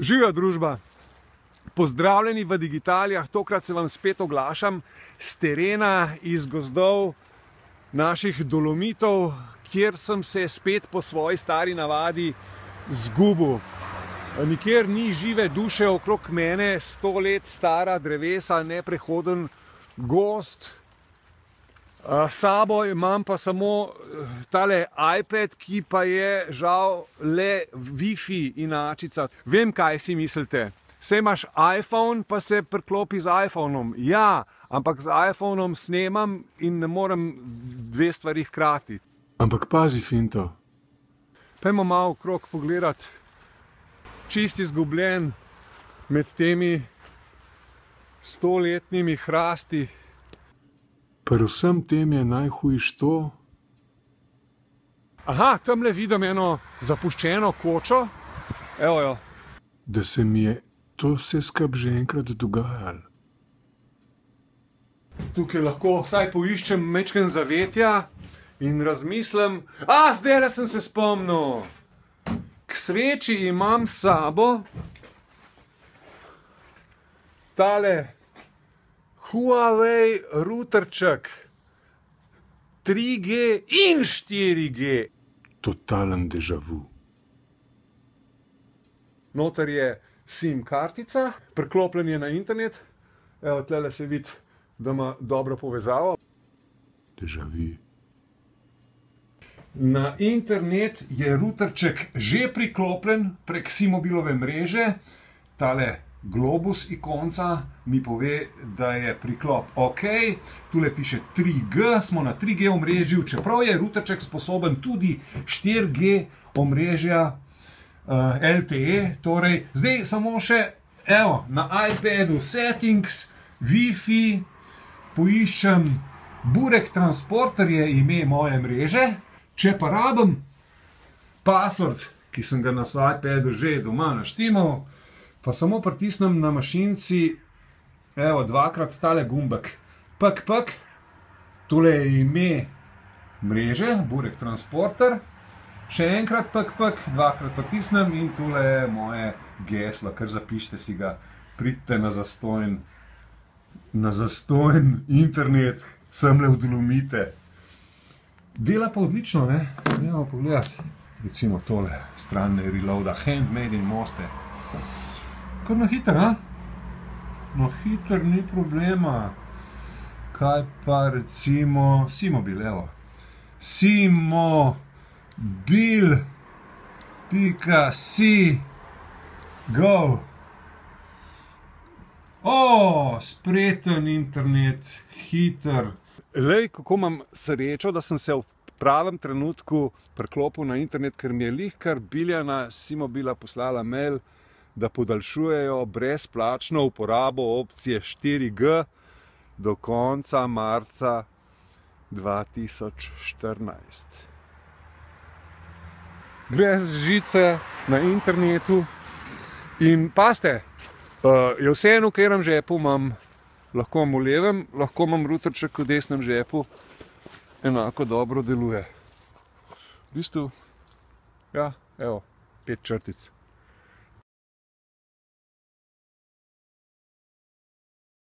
Živijo družba, pozdravljeni v Digitalijah, tokrat se vam spet oglašam z terena, iz gozdov naših Dolomitov, kjer sem se spet po svoji stari navadi zgubil. Nikjer ni žive duše okrog mene, 100 let stara drevesa, neprehoden gost. S sabo imam pa samo tale iPad, ki pa je žal le Wi-Fi inačica. Vem, kaj si mislite. Saj imaš iPhone, pa se priklopi z iPhonom. Ja, ampak z iPhonom snemam in ne morem dve stvari hkrati. Ampak pazi, finto. Pojdimo malo okrog pogledati. Čist izgubljen med temi 100-letnimi hrasti. Pri vsem tem je najhujš to. Aha, tamle vidim eno zapuščeno kočo. Evo jo. Da se mi je to vse skupaj že enkrat dogajalo. Tukaj lahko vsaj poiščem majčken zavetja in razmislim. Zdajle sem se spomnil. K sreči imam s sabo tale Huawei routerček 3G in 4G. Totalen déjà vu. Noter je SIM kartica, priklopljen je na internet. Evo, tlele se vidi, da ima dobro povezavo. Déjà vu. Na internet je routerček že priklopljen prek SIM-mobilove mreže. Tale globus ikonca mi pove, da je priklop ok. Tule piše 3G, smo na 3G omrežju, čeprav je routerček sposoben tudi 4G omrežja LTE. Torej, zdaj samo še, evo, na iPadu settings, Wi-Fi, poiščem Burek Transporter je ime moje mreže. Če pa rabim password, ki sem ga na iPadu že doma naštimal, pa samo pritisnem na mašinci, evo, dvakrat tale gumbek. Pk, pk, tule je ime mreže, Burek Transporter. Še enkrat pk, pk, dvakrat pritisnem in tule je moje geslo, kar zapišite si ga. Pridite na zastojen internet, semle v Dolomite. Dela pa odlično, ne? Dajmo pogledati. Recimo tole, stran reloada, handmade in moste. Kar na hiter, a? Na hiter ni problema. Kaj pa recimo SIM-mobil, evo. SIM-mobil.si go. Spreten internet, hiter. Lej, kako imam srečo, da sem se v pravem trenutku priklopil na internet, ker mi je lihkar Biljana SIM-mobila poslala mail, da podaljšujejo brezplačno uporabo opcije 4G do konca marca 2014. Brez žice na internetu in pazite, je vseeno, v katerem žepu imam. Lahko imam v levem, lahko imam routerček v desnem žepu, enako dobro deluje. V bistvu, ja, evo, 5 črtic.